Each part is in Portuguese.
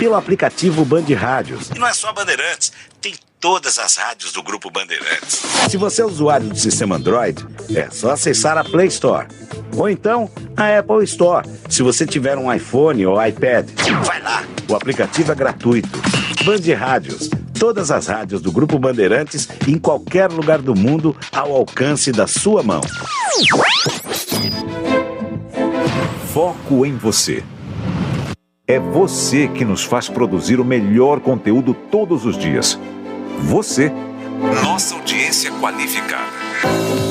pelo aplicativo Band Rádios. E não é só Bandeirantes, tem todas as rádios do Grupo Bandeirantes. Se você é usuário do sistema Android, é só acessar a Play Store. Ou então, a Apple Store, se você tiver um iPhone ou iPad. Vai lá, o aplicativo é gratuito. Band Rádios, todas as rádios do Grupo Bandeirantes em qualquer lugar do mundo ao alcance da sua mão. Foco em você. É você que nos faz produzir o melhor conteúdo todos os dias. Você, nossa audiência qualificada.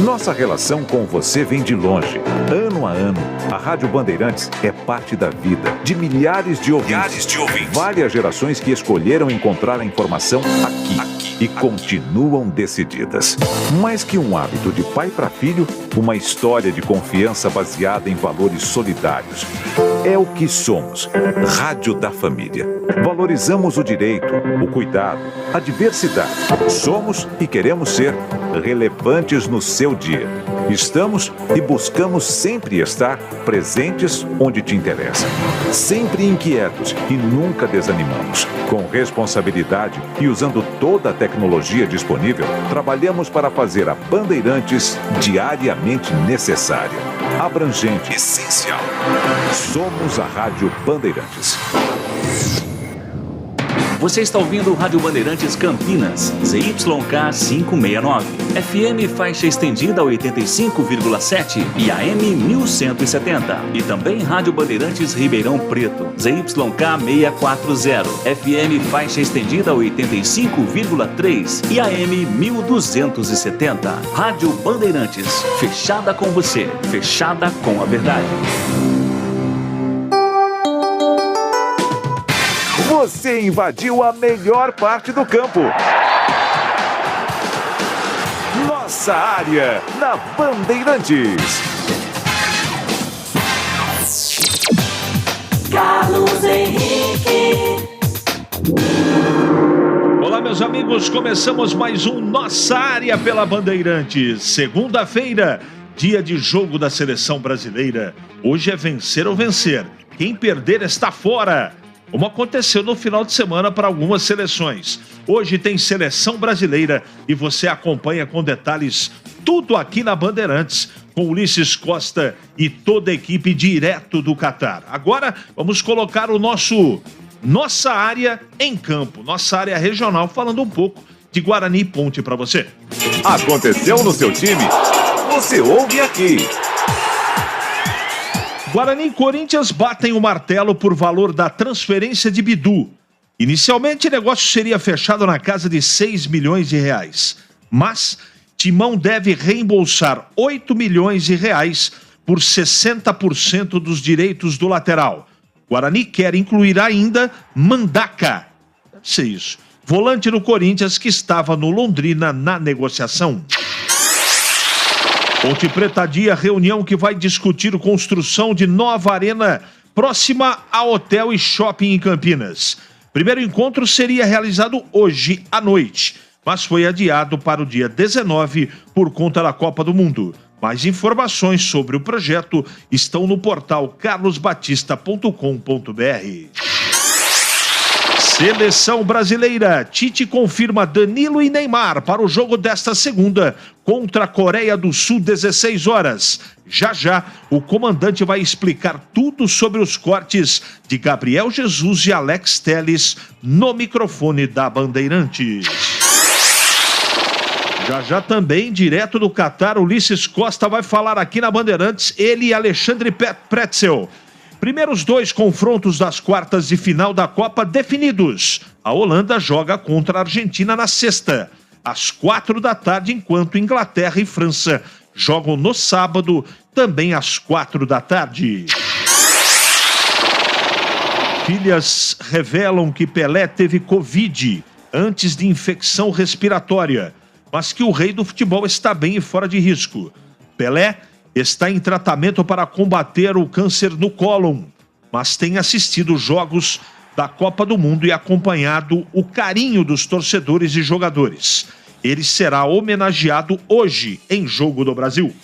Nossa relação com você vem de longe. Ano a ano, a Rádio Bandeirantes é parte da vida de milhares de ouvintes. Várias gerações que escolheram encontrar a informação aqui e continuam decididas. Mais que um hábito de pai para filho, uma história de confiança baseada em valores solidários. É o que somos, Rádio da Família. Valorizamos o direito, o cuidado, a diversidade. Somos e queremos ser relevantes no seu dia. Estamos e buscamos sempre estar presentes onde te interessa. Sempre inquietos e nunca desanimamos. Com responsabilidade e usando toda a tecnologia disponível, trabalhamos para fazer a Bandeirantes diariamente necessária, abrangente, essencial. Somos a Rádio Bandeirantes. Você está ouvindo Rádio Bandeirantes Campinas, ZYK 569, FM faixa estendida 85,7 e AM 1170. E também Rádio Bandeirantes Ribeirão Preto, ZYK 640, FM faixa estendida 85,3 e AM 1270. Rádio Bandeirantes, fechada com você, fechada com a verdade. Você invadiu a melhor parte do campo. Nossa área, na Bandeirantes. Carlos Henrique. Olá, meus amigos, começamos mais um Nossa Área pela Bandeirantes. Segunda-feira, dia de jogo da Seleção Brasileira. Hoje é vencer ou vencer. Quem perder está fora. Como aconteceu no final de semana para algumas seleções. Hoje tem Seleção Brasileira e você acompanha com detalhes tudo aqui na Bandeirantes, com Ulisses Costa e toda a equipe direto do Catar. Agora vamos colocar Nossa Área em campo, nossa área regional, falando um pouco de Guarani e Ponte para você. Aconteceu no seu time? Você ouve aqui. Guarani e Corinthians batem o martelo por valor da transferência de Bidu. Inicialmente, o negócio seria fechado na casa de 6 milhões de reais. Mas Timão deve reembolsar 8 milhões de reais por 60% dos direitos do lateral. Guarani quer incluir ainda Mandaca. Deve ser isso. Volante do Corinthians que estava no Londrina na negociação. Ponte Preta adia reunião que vai discutir construção de nova arena próxima a hotel e shopping em Campinas. Primeiro encontro seria realizado hoje à noite, mas foi adiado para o dia 19 por conta da Copa do Mundo. Mais informações sobre o projeto estão no portal carlosbatista.com.br. Seleção Brasileira. Tite confirma Danilo e Neymar para o jogo desta segunda contra a Coreia do Sul, 16 horas. Já já, o comandante vai explicar tudo sobre os cortes de Gabriel Jesus e Alex Telles no microfone da Bandeirantes. Já já também, direto do Catar, Ulisses Costa vai falar aqui na Bandeirantes, ele e Alexandre Pretzel. Primeiros dois confrontos das quartas de final da Copa definidos. A Holanda joga contra a Argentina na sexta, às 16h, enquanto Inglaterra e França jogam no sábado, também às 16h. Filhas revelam que Pelé teve Covid antes de infecção respiratória, mas que o rei do futebol está bem e fora de risco. Pelé está em tratamento para combater o câncer no cólon, mas tem assistido jogos da Copa do Mundo e acompanhado o carinho dos torcedores e jogadores. Ele será homenageado hoje em Jogo do Brasil.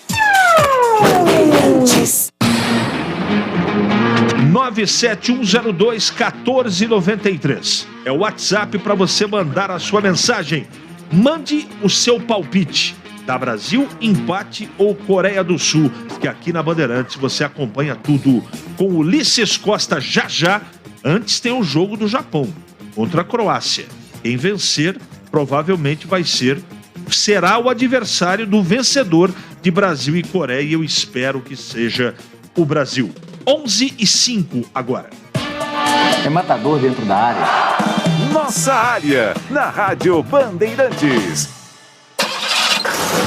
97102-1493. É o WhatsApp para você mandar a sua mensagem. Mande o seu palpite. Da Brasil, empate ou Coreia do Sul, que aqui na Bandeirantes você acompanha tudo com Ulisses Costa já. Antes tem o jogo do Japão contra a Croácia. Quem vencer provavelmente será o adversário do vencedor de Brasil e Coreia, e eu espero que seja o Brasil. 11:05 agora. É matador dentro da área. Nossa área, na Rádio Bandeirantes.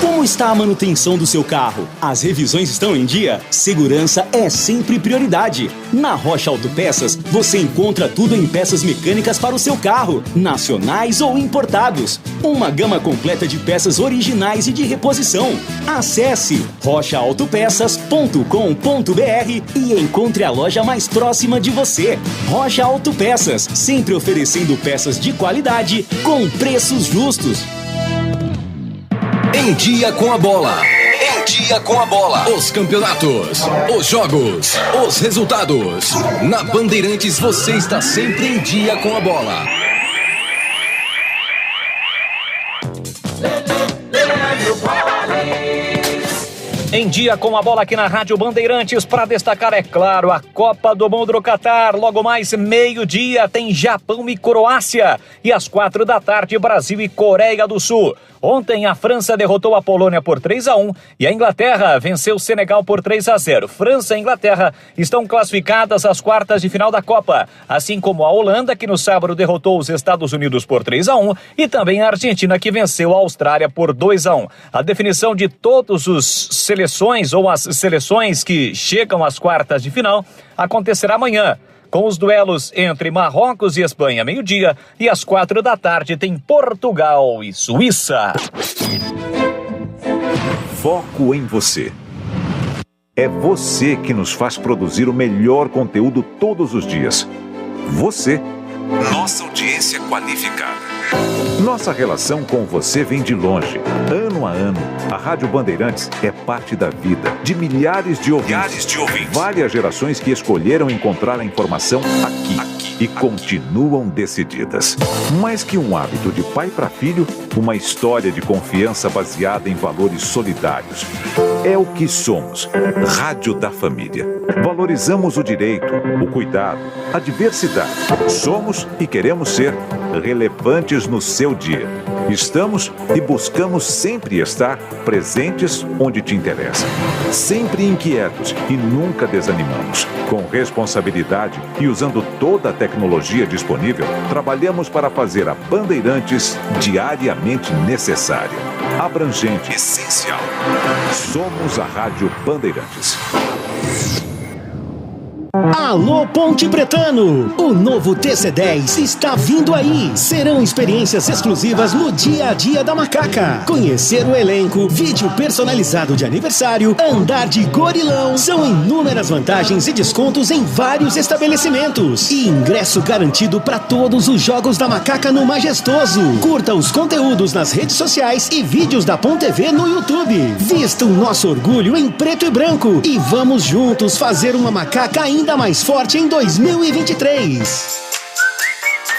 Como está a manutenção do seu carro? As revisões estão em dia? Segurança é sempre prioridade. Na Rocha Autopeças, você encontra tudo em peças mecânicas para o seu carro, nacionais ou importados. Uma gama completa de peças originais e de reposição. Acesse rochaautopeças.com.br e encontre a loja mais próxima de você. Rocha Autopeças, sempre oferecendo peças de qualidade com preços justos. Em dia com a bola. Em dia com a bola. Os campeonatos, os jogos, os resultados. Na Bandeirantes você está sempre em dia com a bola. Em dia com a bola aqui na Rádio Bandeirantes, para destacar, é claro, a Copa do Mundo no Catar. Logo mais meio-dia tem Japão e Croácia. E às 4:00 Brasil e Coreia do Sul. Ontem a França derrotou a Polônia por 3-1 e a Inglaterra venceu o Senegal por 3-0. França e Inglaterra estão classificadas às quartas de final da Copa, assim como a Holanda, que no sábado derrotou os Estados Unidos por 3-1, e também a Argentina, que venceu a Austrália por 2-1. A definição de todas as seleções ou as seleções que chegam às quartas de final acontecerá amanhã, com os duelos entre Marrocos e Espanha, meio-dia, e às 4:00 tem Portugal e Suíça. Foco em você. É você que nos faz produzir o melhor conteúdo todos os dias. Você, nossa audiência qualificada. Nossa relação com você vem de longe. Ano a ano, a Rádio Bandeirantes é parte da vida de milhares de ouvintes. Várias gerações que escolheram encontrar a informação aqui e continuam decididas. Mais que um hábito de pai para filho, uma história de confiança baseada em valores solidários. É o que somos. Rádio da Família. Valorizamos o direito, o cuidado, a diversidade. Somos e queremos ser relevantes no seu dia. Estamos e buscamos sempre estar presentes onde te interessa. Sempre inquietos e nunca desanimamos. Com responsabilidade e usando toda a tecnologia disponível, trabalhamos para fazer a Bandeirantes diariamente necessária, abrangente, essencial. Somos a Rádio Bandeirantes. Alô Ponte Pretano, o novo TC10 está vindo aí. Serão experiências exclusivas no dia a dia da Macaca. Conhecer o elenco, vídeo personalizado de aniversário, andar de gorilão. São inúmeras vantagens e descontos em vários estabelecimentos. E ingresso garantido para todos os jogos da Macaca no Majestoso. Curta os conteúdos nas redes sociais e vídeos da Ponte TV no YouTube. Vista o nosso orgulho em preto e branco e vamos juntos fazer uma Macaca ainda mais forte em 2023.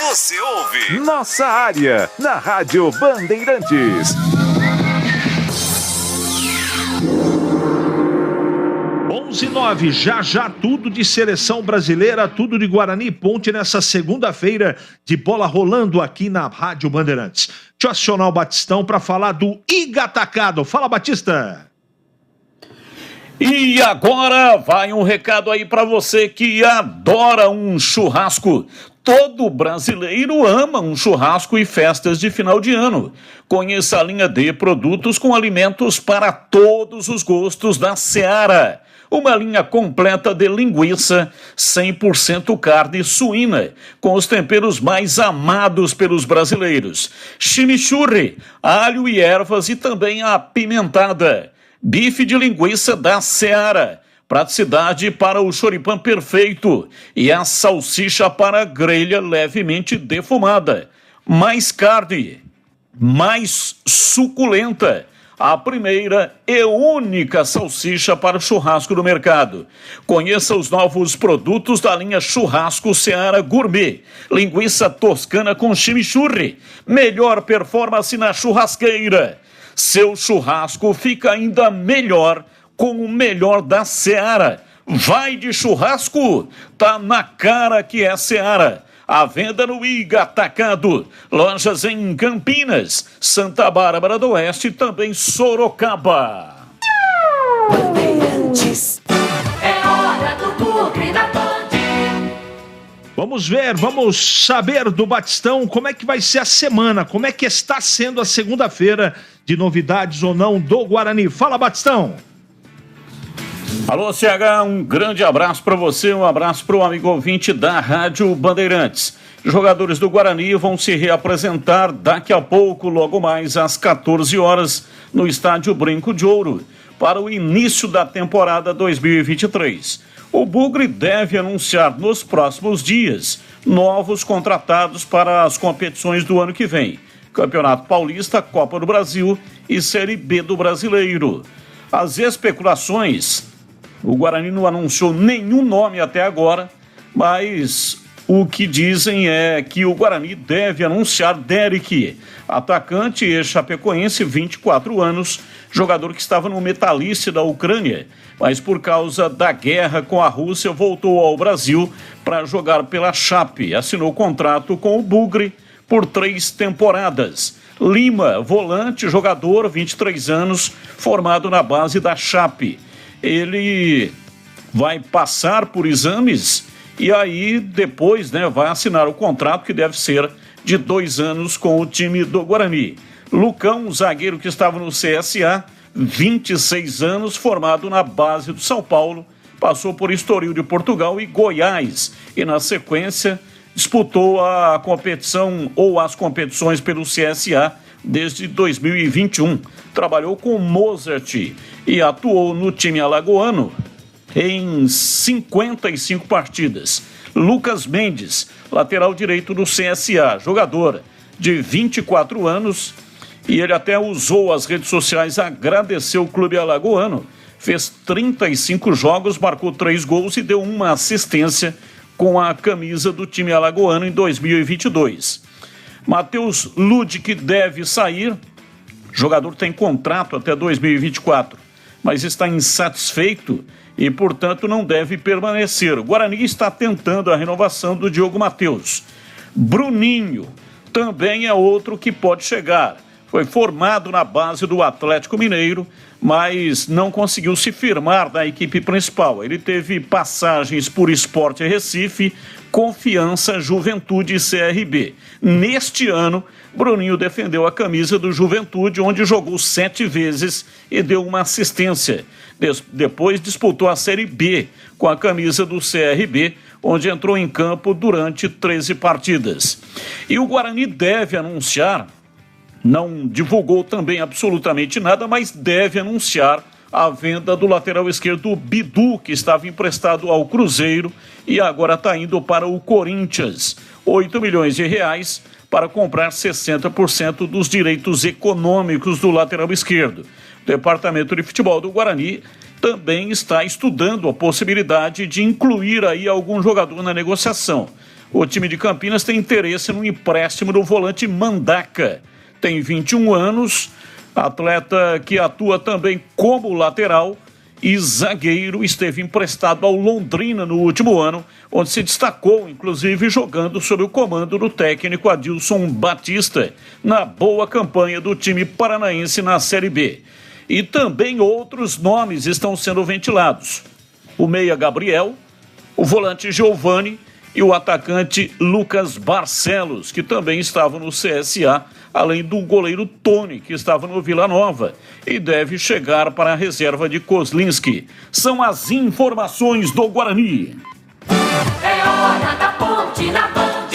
Você ouve Nossa Área na Rádio Bandeirantes. 11:09, já tudo de seleção brasileira, tudo de Guarani e Ponte nessa segunda-feira de bola rolando aqui na Rádio Bandeirantes. Deixa eu acionar o Batistão para falar do Iga Atacado. Fala, Batista! E agora vai um recado aí para você que adora um churrasco. Todo brasileiro ama um churrasco e festas de final de ano. Conheça a linha de produtos com alimentos para todos os gostos da Seara. Uma linha completa de linguiça, 100% carne suína, com os temperos mais amados pelos brasileiros. Chimichurri, alho e ervas e também a apimentada. Bife de linguiça da Seara, praticidade para o choripã perfeito e a salsicha para grelha levemente defumada. Mais carne, mais suculenta, a primeira e única salsicha para o churrasco do mercado. Conheça os novos produtos da linha Churrasco Seara Gourmet. Linguiça toscana com chimichurri. Melhor performance na churrasqueira. Seu churrasco fica ainda melhor com o melhor da Seara. Vai de churrasco? Tá na cara que é Seara. A venda no IGA Atacado. Lojas em Campinas, Santa Bárbara do Oeste e também Sorocaba. Bandeirantes. É hora do Bugre da Band. Vamos saber do Batistão como é que vai ser a semana, como é que está sendo a segunda-feira de novidades ou não do Guarani. Fala, Batistão! Alô, CH, um grande abraço para você, um abraço para o amigo ouvinte da Rádio Bandeirantes. Jogadores do Guarani vão se reapresentar daqui a pouco, logo mais às 14 horas, no estádio Brinco de Ouro, para o início da temporada 2023. O Bugre deve anunciar nos próximos dias novos contratados para as competições do ano que vem. Campeonato Paulista, Copa do Brasil e Série B do Brasileiro. As especulações... O Guarani não anunciou nenhum nome até agora, mas o que dizem é que o Guarani deve anunciar Derek, atacante ex-chapecoense, 24 anos, jogador que estava no Metalist da Ucrânia, mas por causa da guerra com a Rússia voltou ao Brasil para jogar pela Chape. Assinou contrato com o Bugre por 3 temporadas. Lima, volante, jogador, 23 anos, formado na base da Chape. Ele vai passar por exames e aí depois vai assinar o contrato que deve ser de 2 anos com o time do Guarani. Lucão, zagueiro que estava no CSA, 26 anos, formado na base do São Paulo, passou por Estoril de Portugal e Goiás e na sequência disputou a competição ou as competições pelo CSA desde 2021. Trabalhou com Mozart e atuou no time alagoano em 55 partidas. Lucas Mendes, lateral direito do CSA, jogador de 24 anos, e ele até usou as redes sociais, agradeceu o clube alagoano, fez 35 jogos, marcou 3 gols e deu uma assistência com a camisa do time alagoano em 2022. Matheus Ludic deve sair, jogador tem contrato até 2024, mas está insatisfeito e, portanto, não deve permanecer. O Guarani está tentando a renovação do Diogo Matheus. Bruninho também é outro que pode chegar. Foi formado na base do Atlético Mineiro, mas não conseguiu se firmar na equipe principal. Ele teve passagens por Sport Recife, Confiança, Juventude e CRB. Neste ano, Bruninho defendeu a camisa do Juventude, onde jogou 7 vezes e deu uma assistência. Depois disputou a Série B com a camisa do CRB, onde entrou em campo durante 13 partidas. E o Guarani deve anunciar, não divulgou também absolutamente nada, mas deve anunciar a venda do lateral esquerdo Bidu, que estava emprestado ao Cruzeiro e agora está indo para o Corinthians. 8 milhões de reais para comprar 60% dos direitos econômicos do lateral esquerdo. O Departamento de Futebol do Guarani também está estudando a possibilidade de incluir aí algum jogador na negociação. O time de Campinas tem interesse no empréstimo do volante Mandaca. Tem 21 anos, atleta que atua também como lateral e zagueiro, esteve emprestado ao Londrina no último ano, onde se destacou, inclusive, jogando sob o comando do técnico Adilson Batista, na boa campanha do time paranaense na Série B. E também outros nomes estão sendo ventilados. O meia Gabriel, o volante Giovani e o atacante Lucas Barcelos, que também estavam no CSA, além do goleiro Tony, que estava no Vila Nova e deve chegar para a reserva de Kozlinski. São as informações do Guarani. É hora da Ponte na Band.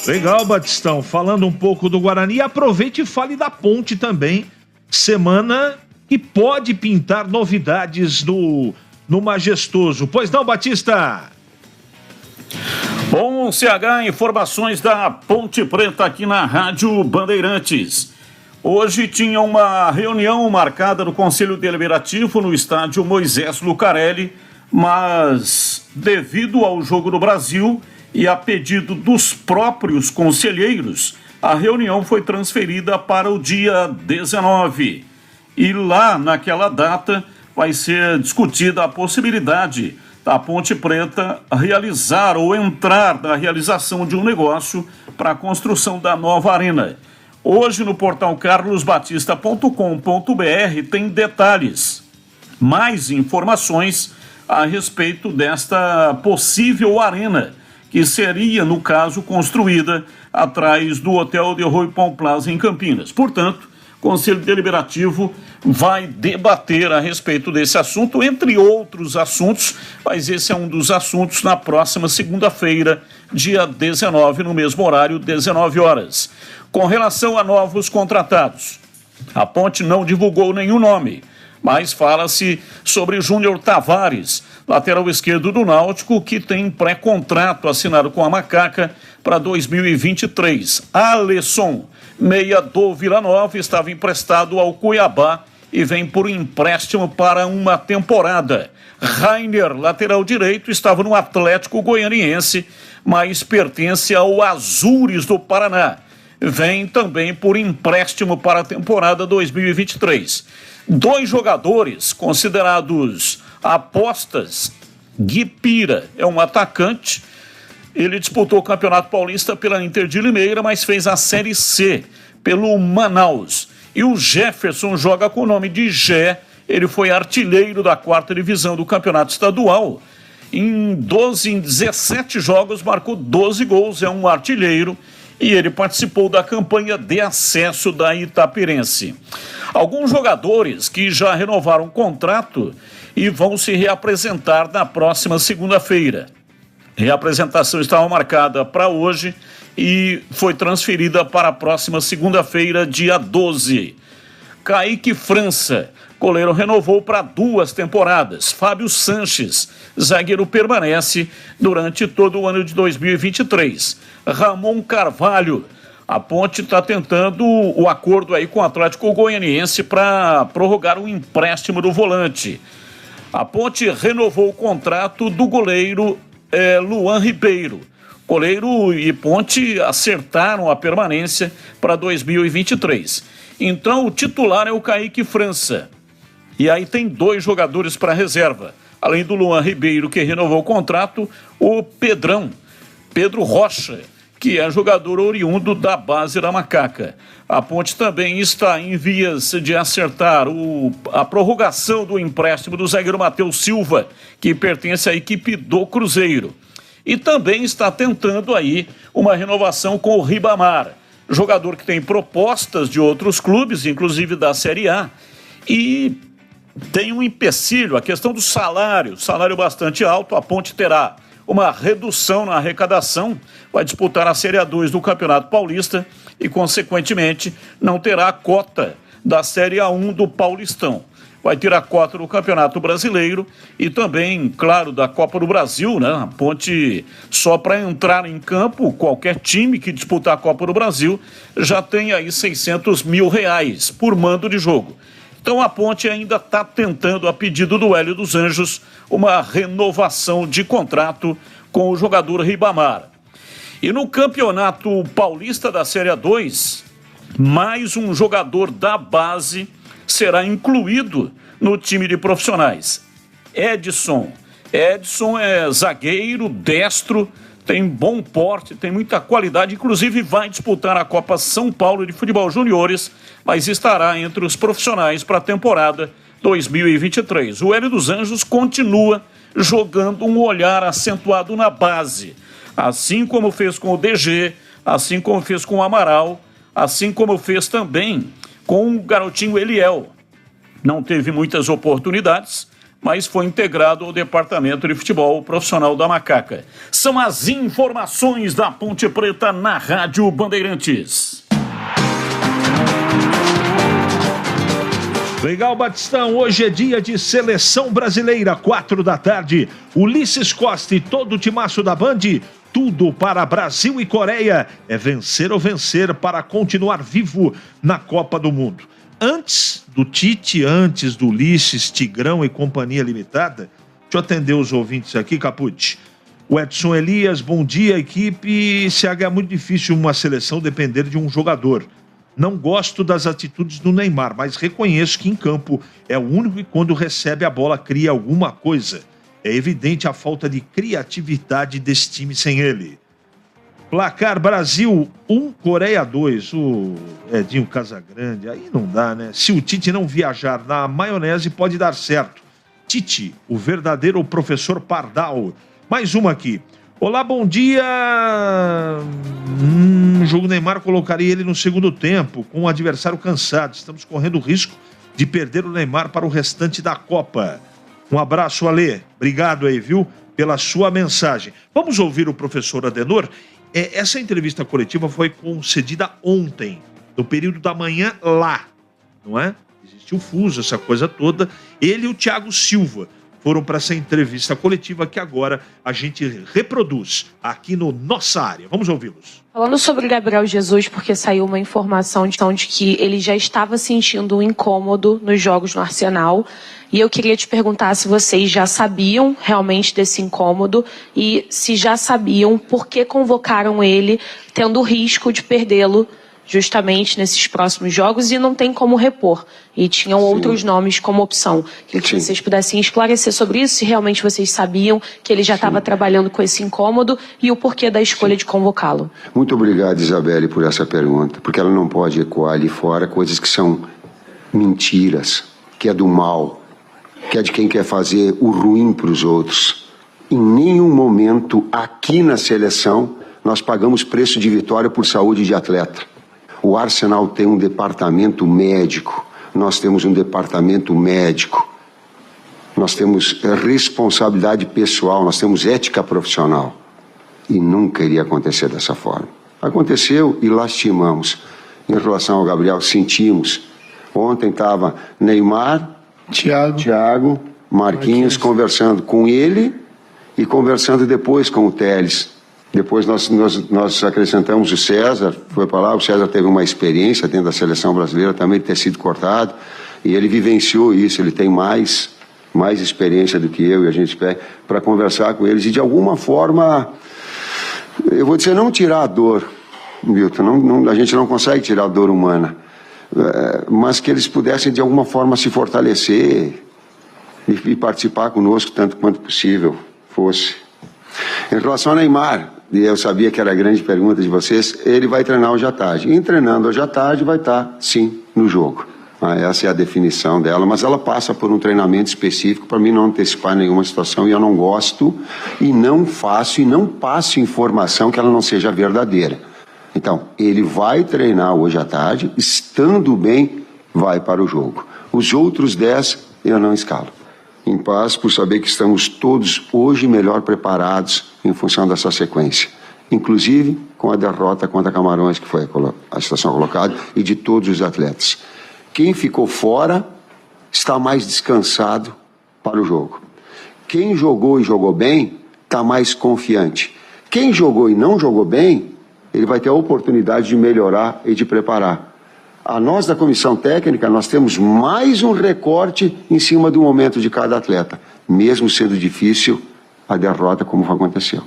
Legal, Batistão. Falando um pouco do Guarani, aproveite e fale da Ponte também. Semana que pode pintar novidades no Majestoso. Pois não, Batista? Bom, CH, informações da Ponte Preta aqui na Rádio Bandeirantes. Hoje tinha uma reunião marcada no Conselho Deliberativo no estádio Moisés Lucarelli, mas devido ao Jogo do Brasil e a pedido dos próprios conselheiros, a reunião foi transferida para o dia 19. E lá, naquela data, vai ser discutida a possibilidade da Ponte Preta realizar ou entrar na realização de um negócio para a construção da nova arena. Hoje, no portal carlosbatista.com.br tem detalhes, mais informações a respeito desta possível arena, que seria, no caso, construída atrás do Hotel de Rui Pão Plaza, em Campinas. Portanto, o Conselho Deliberativo vai debater a respeito desse assunto, entre outros assuntos, mas esse é um dos assuntos na próxima segunda-feira, dia 19, no mesmo horário, 19 horas. Com relação a novos contratados, a Ponte não divulgou nenhum nome, mas fala-se sobre Júnior Tavares, lateral esquerdo do Náutico, que tem pré-contrato assinado com a Macaca para 2023. Alisson, meia do Vila Nova, estava emprestado ao Cuiabá e vem por empréstimo para uma temporada. Rainer, lateral direito, estava no Atlético Goianiense, mas pertence ao Azures do Paraná. Vem também por empréstimo para a temporada 2023. 2 jogadores considerados apostas. Gui Pira é um atacante. Ele disputou o Campeonato Paulista pela Inter de Limeira, mas fez a Série C pelo Manaus. E o Jefferson joga com o nome de Gé. Ele foi artilheiro da 4ª divisão do Campeonato Estadual. Em 17 jogos, marcou 12 gols, é um artilheiro. E ele participou da campanha de acesso da Itapirense. Alguns jogadores que já renovaram o contrato e vão se reapresentar na próxima segunda-feira. A reapresentação estava marcada para hoje e foi transferida para a próxima segunda-feira, dia 12. Kaique França, goleiro, renovou para 2 temporadas. Fábio Sanches, zagueiro, permanece durante todo o ano de 2023. Ramon Carvalho, a Ponte está tentando o acordo aí com o Atlético Goianiense para prorrogar o empréstimo do volante. A Ponte renovou o contrato do goleiro Luan Ribeiro. Goleiro e Ponte acertaram a permanência para 2023. Então o titular é o Kaique França. E aí tem 2 jogadores para reserva. Além do Luan Ribeiro, que renovou o contrato, o Pedro Rocha, que é jogador oriundo da base da Macaca. A Ponte também está em vias de acertar a prorrogação do empréstimo do zagueiro Matheus Silva, que pertence à equipe do Cruzeiro. E também está tentando aí uma renovação com o Ribamar, jogador que tem propostas de outros clubes, inclusive da Série A, e tem um empecilho, a questão do salário bastante alto. A Ponte terá uma redução na arrecadação, vai disputar a Série A2 do Campeonato Paulista e, consequentemente, não terá a cota da Série A1 do Paulistão. Vai ter a cota do Campeonato Brasileiro e também, claro, da Copa do Brasil, né? A Ponte, só para entrar em campo, qualquer time que disputar a Copa do Brasil já tem aí R$600 mil por mando de jogo. Então a Ponte ainda está tentando, a pedido do Hélio dos Anjos, uma renovação de contrato com o jogador Ribamar. E no Campeonato Paulista da Série A2, mais um jogador da base será incluído no time de profissionais. Edson é zagueiro, destro, tem bom porte, tem muita qualidade, inclusive vai disputar a Copa São Paulo de Futebol Juniores, mas estará entre os profissionais para a temporada 2023. O Hélio dos Anjos continua jogando um olhar acentuado na base, assim como fez com o DG, assim como fez com o Amaral, assim como fez também com o garotinho Eliel. Não teve muitas oportunidades, mas foi integrado ao Departamento de Futebol Profissional da Macaca. São as informações da Ponte Preta na Rádio Bandeirantes. Legal, Batistão, hoje é dia de Seleção Brasileira, 4 da tarde. Ulisses Costa e todo o timaço da Band tudo para Brasil e Coreia. É vencer ou vencer para continuar vivo na Copa do Mundo. Antes do Tite, antes do Ulisses, Tigrão e Companhia Limitada, deixa eu atender os ouvintes aqui, Capucci. O Edson Elias, bom dia, equipe. CH, é muito difícil uma seleção depender de um jogador. Não gosto das atitudes do Neymar, mas reconheço que em campo é o único que quando recebe a bola cria alguma coisa. É evidente a falta de criatividade desse time sem ele. Placar Brasil 1, Coreia 2. O Edinho Casagrande, aí não dá, né? Se o Tite não viajar na maionese, pode dar certo. Tite, o verdadeiro professor Pardal. Mais uma aqui. Olá, bom dia. O jogo Neymar colocaria ele no segundo tempo, com o adversário cansado. Estamos correndo o risco de perder o Neymar para o restante da Copa. Um abraço, Alê. Obrigado aí, viu, pela sua mensagem. Vamos ouvir o professor Adenor. Essa entrevista coletiva foi concedida ontem, no período da manhã lá, não é? Existe o fuso, essa coisa toda. Ele e o Thiago Silva foram para essa entrevista coletiva que agora a gente reproduz aqui no Nossa Área. Vamos ouvi-los. Falando sobre o Gabriel Jesus, porque saiu uma informação de que ele já estava sentindo um incômodo nos jogos no Arsenal. E eu queria te perguntar se vocês já sabiam realmente desse incômodo e se já sabiam por que convocaram ele, tendo o risco de perdê-lo justamente nesses próximos jogos e não tem como repor. E tinham outros nomes como opção. Queria que vocês pudessem esclarecer sobre isso, se realmente vocês sabiam que ele já estava trabalhando com esse incômodo e o porquê da escolha de convocá-lo. Muito obrigado, Isabelle, por essa pergunta, porque ela não pode ecoar ali fora coisas que são mentiras, que é do mal, que é de quem quer fazer o ruim para os outros. Em nenhum momento aqui na seleção nós pagamos preço de vitória por saúde de atleta. O Arsenal tem um departamento médico, nós temos um departamento médico, nós temos responsabilidade pessoal, nós temos ética profissional. E nunca iria acontecer dessa forma. Aconteceu e lastimamos. Em relação ao Gabriel, sentimos. Ontem estava Neymar, Thiago, Marquinhos conversando com ele e conversando depois com o Telles. Depois nós acrescentamos o César, foi para lá, o César teve uma experiência dentro da seleção brasileira também de ter sido cortado, e ele vivenciou isso, ele tem mais experiência do que eu, e a gente pede para conversar com eles, e de alguma forma, eu vou dizer, não tirar a dor, Milton, a gente não consegue tirar a dor humana, mas que eles pudessem de alguma forma se fortalecer e participar conosco tanto quanto possível fosse. Em relação ao Neymar, e eu sabia que era a grande pergunta de vocês, ele vai treinar hoje à tarde. E treinando hoje à tarde vai estar, sim, no jogo. Essa é a definição dela, mas ela passa por um treinamento específico para mim não antecipar nenhuma situação e eu não gosto e não faço e não passo informação que ela não seja verdadeira. Então, ele vai treinar hoje à tarde, estando bem, vai para o jogo. Os outros 10 eu não escalo. Em paz por saber que estamos todos hoje melhor preparados em função dessa sequência. Inclusive com a derrota contra Camarões, que foi a situação colocada, e de todos os atletas. Quem ficou fora está mais descansado para o jogo. Quem jogou e jogou bem está mais confiante. Quem jogou e não jogou bem, ele vai ter a oportunidade de melhorar e de preparar. A nós da comissão técnica, nós temos mais um recorte em cima do momento de cada atleta, mesmo sendo difícil a derrota como aconteceu.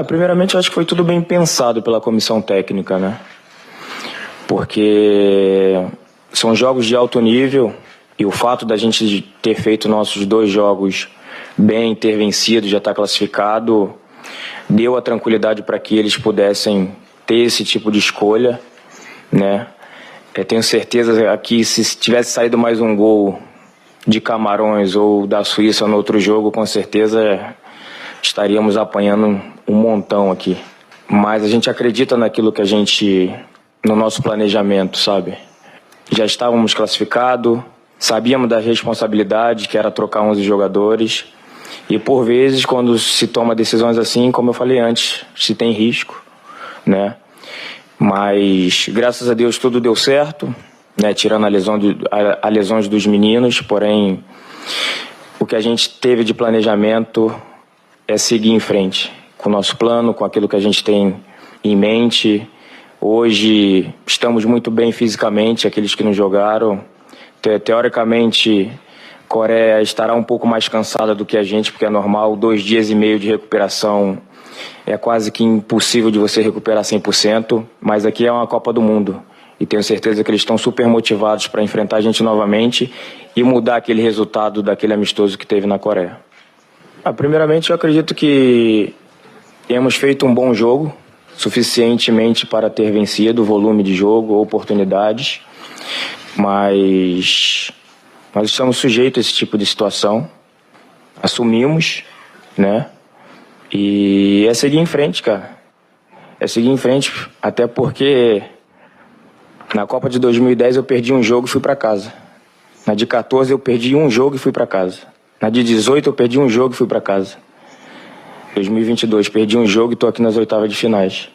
Primeiramente, eu acho que foi tudo bem pensado pela comissão técnica, né? Porque são jogos de alto nível e o fato da gente ter feito nossos 2 jogos bem, ter vencido, já estar classificado, deu a tranquilidade para que eles pudessem ter esse tipo de escolha, né? Eu tenho certeza que se tivesse saído mais um gol de Camarões ou da Suíça no outro jogo, com certeza estaríamos apanhando um montão aqui. Mas a gente acredita naquilo que no nosso planejamento, sabe? Já estávamos classificados, sabíamos da responsabilidade que era trocar 11 jogadores. E por vezes, quando se toma decisões assim, como eu falei antes, se tem risco, né? Mas, graças a Deus, tudo deu certo, né? Tirando a lesões dos meninos, porém, o que a gente teve de planejamento é seguir em frente, com o nosso plano, com aquilo que a gente tem em mente. Hoje estamos muito bem fisicamente, aqueles que não jogaram. Teoricamente, a Coreia estará um pouco mais cansada do que a gente, porque é normal, 2 dias e meio de recuperação é quase que impossível de você recuperar 100%, mas aqui é uma Copa do Mundo e tenho certeza que eles estão super motivados para enfrentar a gente novamente e mudar aquele resultado daquele amistoso que teve na Coreia. Primeiramente, eu acredito que temos feito um bom jogo, suficientemente para ter vencido o volume de jogo, oportunidades, mas nós estamos sujeitos a esse tipo de situação, assumimos, né? E é seguir em frente, cara. É seguir em frente, até porque na Copa de 2010 eu perdi um jogo e fui para casa. Na de 14 eu perdi um jogo e fui para casa. Na de 18 eu perdi um jogo e fui para casa. 2022 perdi um jogo e estou aqui nas oitavas de finais.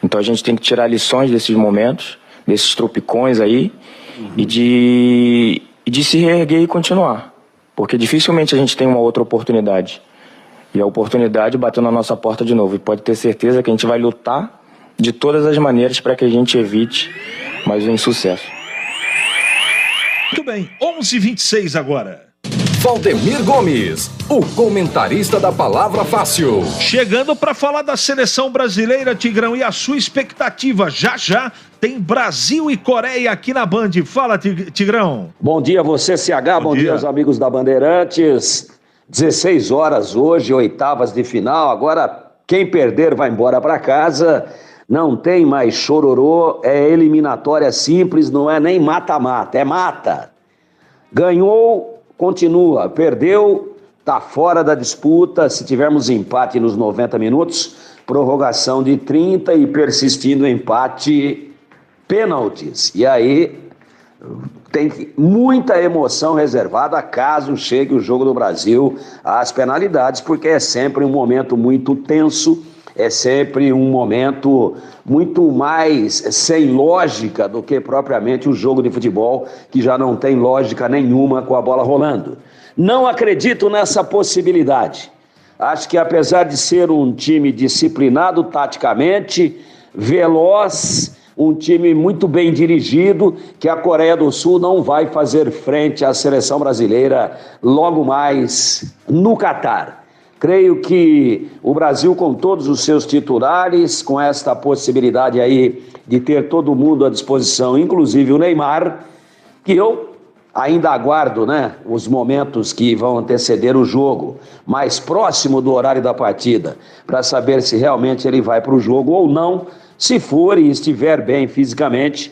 Então a gente tem que tirar lições desses momentos, desses tropicões aí, e de se reerguer e continuar. Porque dificilmente a gente tem uma outra oportunidade. E a oportunidade bateu na nossa porta de novo. E pode ter certeza que a gente vai lutar de todas as maneiras para que a gente evite mais um insucesso. Muito bem, 11h26 agora. Valdemir Gomes, o comentarista da Palavra Fácil. Chegando para falar da seleção brasileira, Tigrão, e a sua expectativa. Já tem Brasil e Coreia aqui na Band. Fala, Tigrão. Bom dia a você, CH. Bom dia aos amigos da Bandeirantes. 16 horas hoje, oitavas de final. Agora, quem perder vai embora para casa. Não tem mais chororô. É eliminatória simples, não é nem mata-mata, é mata. Ganhou, continua. Perdeu, tá fora da disputa. Se tivermos empate nos 90 minutos, prorrogação de 30 e persistindo empate, pênaltis. E aí tem muita emoção reservada caso chegue o jogo do Brasil às penalidades, porque é sempre um momento muito tenso, é sempre um momento muito mais sem lógica do que propriamente o jogo de futebol, que já não tem lógica nenhuma com a bola rolando. Não acredito nessa possibilidade. Acho que apesar de ser um time disciplinado taticamente, veloz, um time muito bem dirigido, que a Coreia do Sul não vai fazer frente à seleção brasileira logo mais no Catar. Creio que o Brasil, com todos os seus titulares, com esta possibilidade aí de ter todo mundo à disposição, inclusive o Neymar, que eu ainda aguardo, né, os momentos que vão anteceder o jogo, mais próximo do horário da partida, para saber se realmente ele vai para o jogo ou não. Se for e estiver bem fisicamente,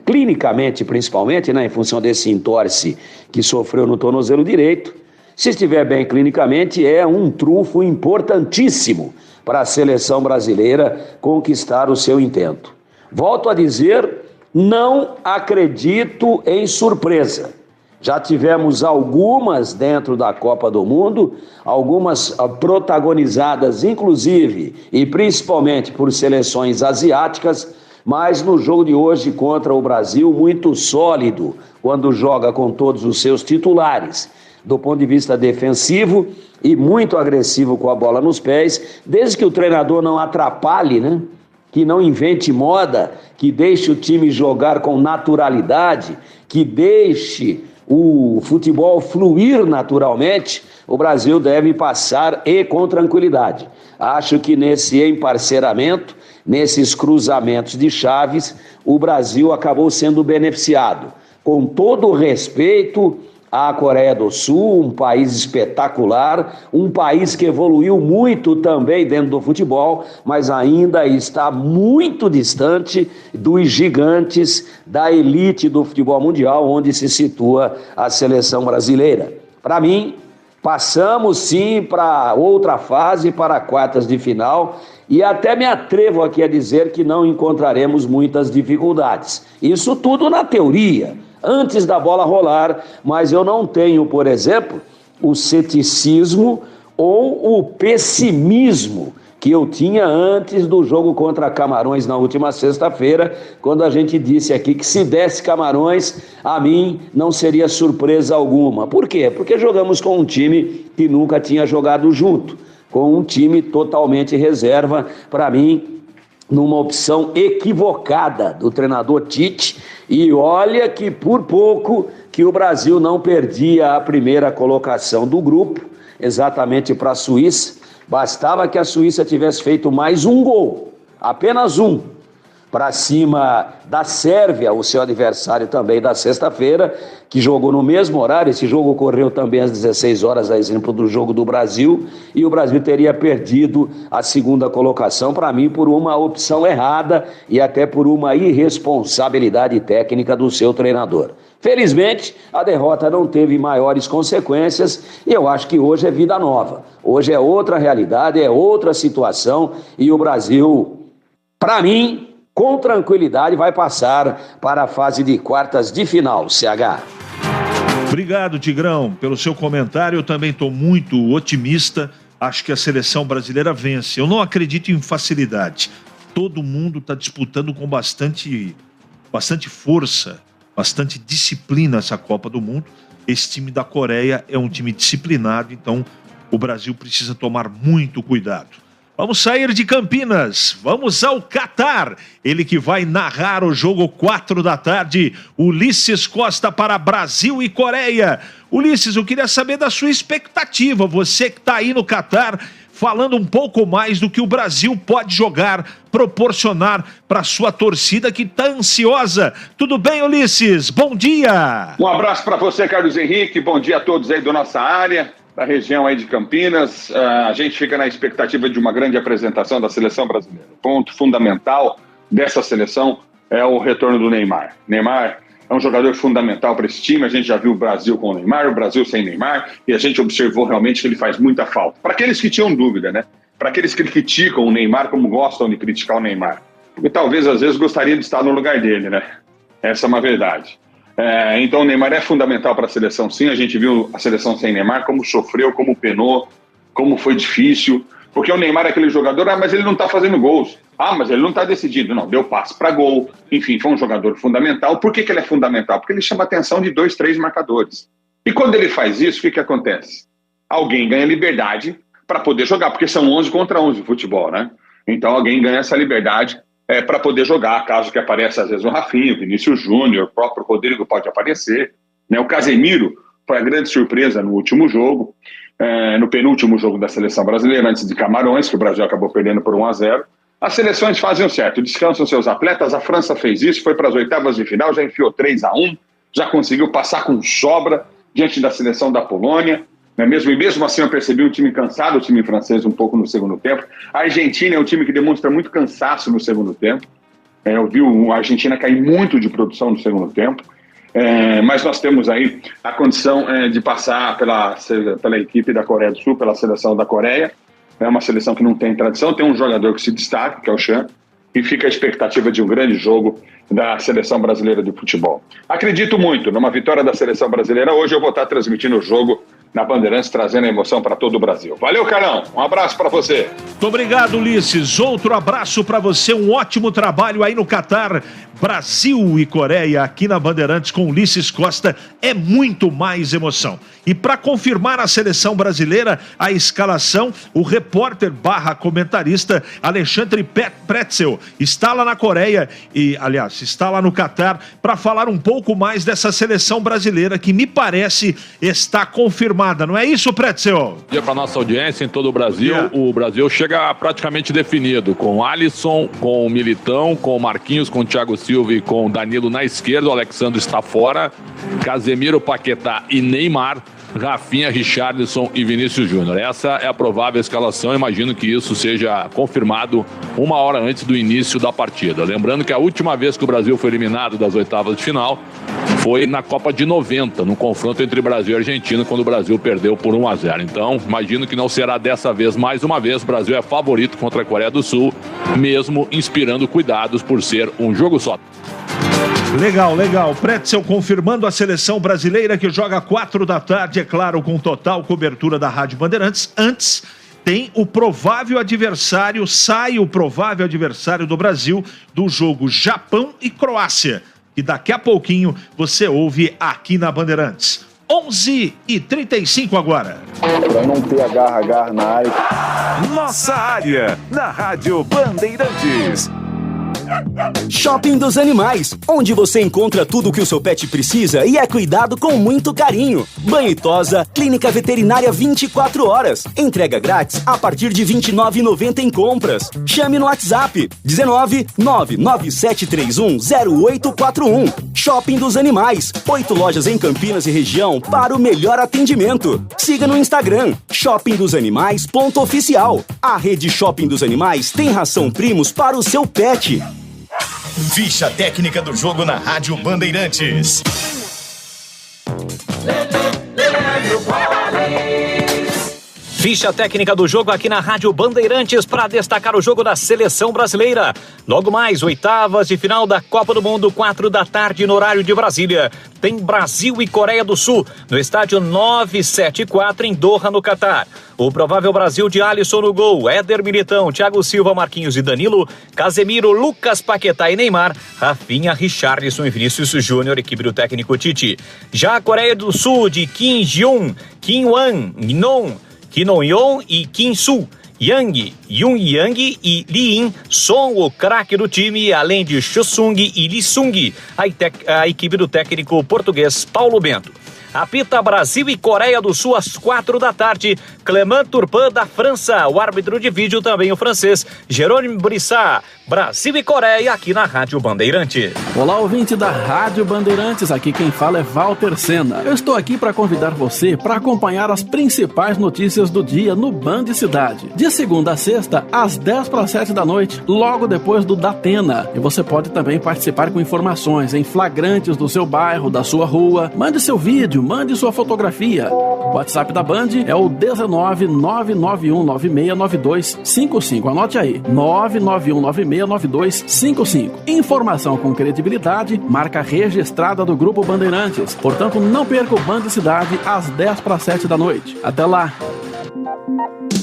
clinicamente principalmente, né, em função desse entorse que sofreu no tornozelo direito, se estiver bem clinicamente, é um trunfo importantíssimo para a seleção brasileira conquistar o seu intento. Volto a dizer, não acredito em surpresa. Já tivemos algumas dentro da Copa do Mundo, algumas protagonizadas inclusive e principalmente por seleções asiáticas, mas no jogo de hoje contra o Brasil, muito sólido quando joga com todos os seus titulares, do ponto de vista defensivo e muito agressivo com a bola nos pés, desde que o treinador não atrapalhe, né? Que não invente moda, que deixe o time jogar com naturalidade, que deixe o futebol fluir naturalmente, o Brasil deve passar e com tranquilidade. Acho que nesse emparceramento, nesses cruzamentos de chaves, o Brasil acabou sendo beneficiado. Com todo o respeito à Coreia do Sul, um país espetacular, um país que evoluiu muito também dentro do futebol, mas ainda está muito distante dos gigantes da elite do futebol mundial, onde se situa a seleção brasileira. Para mim, passamos sim para outra fase, para quartas de final, e até me atrevo aqui a dizer que não encontraremos muitas dificuldades. Isso tudo na teoria, antes da bola rolar, mas eu não tenho, por exemplo, o ceticismo ou o pessimismo que eu tinha antes do jogo contra Camarões na última sexta-feira, quando a gente disse aqui que se desse Camarões, a mim não seria surpresa alguma. Por quê? Porque jogamos com um time que nunca tinha jogado junto. com um time totalmente reserva, para mim, numa opção equivocada do treinador Tite. E olha que por pouco que o Brasil não perdia a primeira colocação do grupo, exatamente para a Suíça. Bastava que a Suíça tivesse feito mais um gol, apenas um, para cima da Sérvia, o seu adversário também da sexta-feira, que jogou no mesmo horário. Esse jogo ocorreu também às 16 horas, a exemplo do jogo do Brasil, e o Brasil teria perdido a segunda colocação, para mim, por uma opção errada e até por uma irresponsabilidade técnica do seu treinador. Felizmente, a derrota não teve maiores consequências e eu acho que hoje é vida nova. Hoje é outra realidade, é outra situação e o Brasil, para mim, com tranquilidade, vai passar para a fase de quartas de final, CH. Obrigado, Tigrão, pelo seu comentário. Eu também estou muito otimista. Acho que a seleção brasileira vence. Eu não acredito em facilidade. Todo mundo está disputando com bastante força, bastante disciplina essa Copa do Mundo. Esse time da Coreia é um time disciplinado, então o Brasil precisa tomar muito cuidado. Vamos sair de Campinas, vamos ao Catar. Ele que vai narrar o jogo 4 da tarde, Ulisses Costa para Brasil e Coreia. Ulisses, eu queria saber da sua expectativa, você que está aí no Catar, falando um pouco mais do que o Brasil pode jogar, proporcionar para a sua torcida que está ansiosa. Tudo bem, Ulisses? Bom dia! Um abraço para você, Carlos Henrique, bom dia a todos aí da nossa área, da região aí de Campinas. A gente fica na expectativa de uma grande apresentação da seleção brasileira. O ponto fundamental dessa seleção é o retorno do Neymar. Neymar é um jogador fundamental para esse time. A gente já viu o Brasil com o Neymar, o Brasil sem Neymar, e a gente observou realmente que ele faz muita falta. Para aqueles que tinham dúvida, né? Para aqueles que criticam o Neymar como gostam de criticar o Neymar. Porque talvez, às vezes, gostariam de estar no lugar dele, né? Essa é uma verdade. Então o Neymar é fundamental para a seleção, sim. A gente viu a seleção sem Neymar, como sofreu, como penou, como foi difícil. Porque o Neymar é aquele jogador, mas ele não está fazendo gols. Mas ele não está decidido. Não, deu passe para gol. Enfim, foi um jogador fundamental. Por que ele é fundamental? Porque ele chama a atenção de 2, 3 marcadores. E quando ele faz isso, o que acontece? Alguém ganha liberdade para poder jogar, porque são 11 contra 11 de futebol, né? Então alguém ganha essa liberdade para poder jogar, caso que apareça às vezes o Rafinha, o Vinícius Júnior, o próprio Rodrigo pode aparecer, né? O Casemiro foi a grande surpresa no último jogo, no penúltimo jogo da seleção brasileira, antes de Camarões, que o Brasil acabou perdendo por 1-0. As seleções fazem o certo, descansam seus atletas. A França fez isso, foi para as oitavas de final, já enfiou 3-1, já conseguiu passar com sobra diante da seleção da Polônia. E mesmo assim eu percebi um time cansado, o time francês um pouco no segundo tempo. A Argentina é um time que demonstra muito cansaço no segundo tempo. Eu vi a Argentina cair muito de produção no segundo tempo. Mas nós temos aí a condição de passar pela equipe da Coreia do Sul, pela seleção da Coreia. É uma seleção que não tem tradição, tem um jogador que se destaca, que é o Chan, e fica a expectativa de um grande jogo da seleção brasileira de futebol. Acredito muito numa vitória da seleção brasileira. Hoje eu vou estar transmitindo o jogo na Bandeirantes, trazendo a emoção para todo o Brasil. Valeu, Carlão. Um abraço para você. Muito obrigado, Ulisses. Outro abraço para você. Um ótimo trabalho aí no Catar. Brasil e Coreia aqui na Bandeirantes com Ulisses Costa. É muito mais emoção. E para confirmar a seleção brasileira, a escalação, o repórter / comentarista Alexandre Pretzel está lá na Coreia e, aliás, está lá no Catar para falar um pouco mais dessa seleção brasileira que me parece está confirmada. Não é isso, Pretzel? Bom dia para nossa audiência em todo o Brasil. O Brasil chega praticamente definido, com Alisson, com o Militão, com o Marquinhos, com o Thiago Silva e com o Danilo na esquerda. O Alexandre está fora, Casemiro, Paquetá e Neymar, Rafinha, Richarlison e Vinícius Júnior. Essa é a provável escalação. Imagino que isso seja confirmado 1 hora antes do início da partida. Lembrando que a última vez que o Brasil foi eliminado das oitavas de final foi na Copa de 90, no confronto entre Brasil e Argentina, quando o Brasil perdeu por 1-0. Então, imagino que não será dessa vez mais uma vez. O Brasil é favorito contra a Coreia do Sul, mesmo inspirando cuidados por ser um jogo só. Legal, legal. Pretzel confirmando a seleção brasileira que joga 4 da tarde, é claro, com total cobertura da Rádio Bandeirantes. Antes, tem o provável adversário, sai o provável adversário do Brasil do jogo Japão e Croácia, que daqui a pouquinho você ouve aqui na Bandeirantes. 11h35 agora. Para não ter agarra na área. Nossa área, na Rádio Bandeirantes. Shopping dos Animais, onde você encontra tudo o que o seu pet precisa e é cuidado com muito carinho. Banho e tosa, clínica veterinária 24 horas. Entrega grátis a partir de R$ 29,90 em compras. Chame no WhatsApp 19997310841. Shopping dos Animais, 8 lojas em Campinas e região para o melhor atendimento. Siga no Instagram, shoppingdosanimais.oficial. A rede Shopping dos Animais tem ração Primos para o seu pet. Ficha técnica do jogo na Rádio Bandeirantes. Ficha técnica do jogo aqui na Rádio Bandeirantes para destacar o jogo da Seleção Brasileira. Logo mais, oitavas de final da Copa do Mundo, 4 da tarde no horário de Brasília. Tem Brasil e Coreia do Sul, no estádio 974 em Doha, no Catar. O provável Brasil de Alisson no gol, Éder Militão, Thiago Silva, Marquinhos e Danilo, Casemiro, Lucas Paquetá e Neymar, Rafinha, Richarlison e Vinícius Júnior, equipe do técnico Tite. Já a Coreia do Sul de Kim Ji-yoon, Kim Wan, Minon, Kim On-yeon e Kim Soo, Yang, Yoon Yang e Lee In são o craque do time, além de Chosung e Lee Sung, a equipe do técnico português Paulo Bento. Apita Brasil e Coreia do Sul às 4 da tarde. Clément Turpin da França. O árbitro de vídeo também o francês Jérôme Brissat. Brasil e Coreia aqui na Rádio Bandeirante. Olá, ouvinte da Rádio Bandeirantes. Aqui quem fala é Walter Senna. Eu estou aqui para convidar você para acompanhar as principais notícias do dia no Band Cidade. De segunda a sexta, às 10:07 da noite, logo depois do Datena. E você pode também participar com informações em flagrantes do seu bairro, da sua rua. Mande seu vídeo, mande sua fotografia. O WhatsApp da Band é o 19991969255. Anote aí, 991969255. Informação com credibilidade, marca registrada do Grupo Bandeirantes. Portanto, não perca o Band Cidade às 10:07 da noite. Até lá!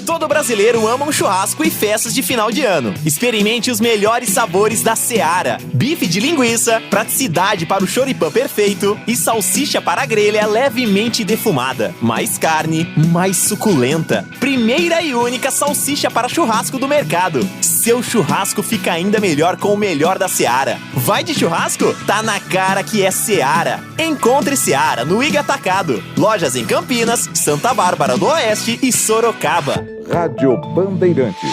Todo brasileiro ama um churrasco e festas de final de ano. Experimente os melhores sabores da Seara. Bife de linguiça, praticidade para o choripã perfeito e salsicha para a grelha levemente defumada. Mais carne, mais suculenta. Primeira e única salsicha para churrasco do mercado. Seu churrasco fica ainda melhor com o melhor da Seara. Vai de churrasco? Tá na cara que é Seara. Encontre Seara no Iga Atacado. Lojas em Campinas, Santa Bárbara do Oeste e Sorocaba. Rádio Bandeirantes.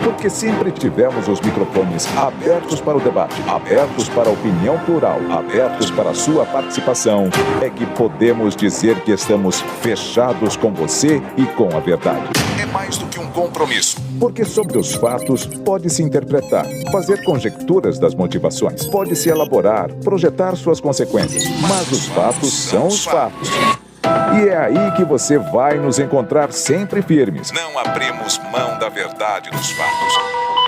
Porque sempre tivemos os microfones abertos para o debate, abertos para a opinião plural, abertos para a sua participação, é que podemos dizer que estamos fechados com você e com a verdade. É mais do que um compromisso. Porque sobre os fatos pode-se interpretar, fazer conjecturas das motivações, pode-se elaborar, projetar suas consequências. Mas os fatos são os fatos. E é aí que você vai nos encontrar sempre firmes. Não abrimos mão da verdade dos fatos.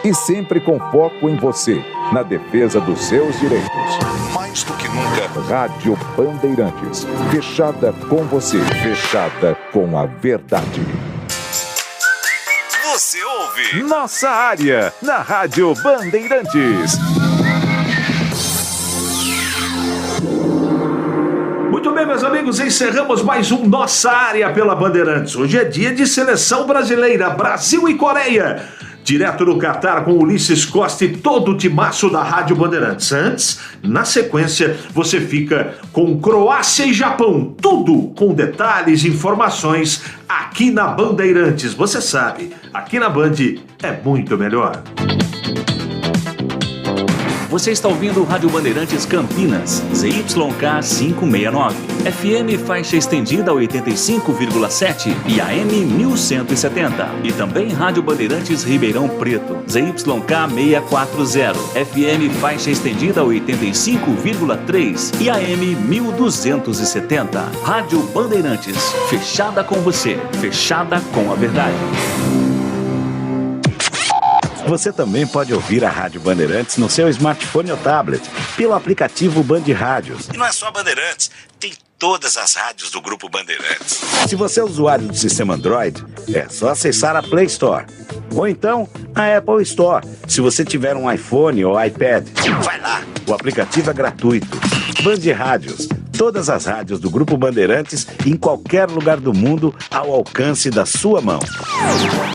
E sempre com foco em você, na defesa dos seus direitos. Mais do que nunca, Rádio Bandeirantes. Fechada com você, fechada com a verdade. Você ouve Nossa Área, na Rádio Bandeirantes. Muito bem, meus amigos, encerramos mais um Nossa Área pela Bandeirantes. Hoje é dia de Seleção Brasileira, Brasil e Coreia. Direto do Catar com Ulisses Costa e todo o timaço da Rádio Bandeirantes. Antes, na sequência, você fica com Croácia e Japão. Tudo com detalhes e informações aqui na Bandeirantes. Você sabe, aqui na Band é muito melhor. Você está ouvindo o Rádio Bandeirantes Campinas, ZYK 569, FM faixa estendida 85,7 e AM 1170. E também Rádio Bandeirantes Ribeirão Preto, ZYK 640, FM faixa estendida 85,3 e AM 1270. Rádio Bandeirantes, fechada com você, fechada com a verdade. Você também pode ouvir a Rádio Bandeirantes no seu smartphone ou tablet, pelo aplicativo Band Rádios. E não é só Bandeirantes, tem todas as rádios do Grupo Bandeirantes. Se você é usuário do sistema Android, é só acessar a Play Store. Ou então, a Apple Store, se você tiver um iPhone ou iPad. Vai lá, o aplicativo é gratuito. Band Rádios, todas as rádios do Grupo Bandeirantes em qualquer lugar do mundo ao alcance da sua mão.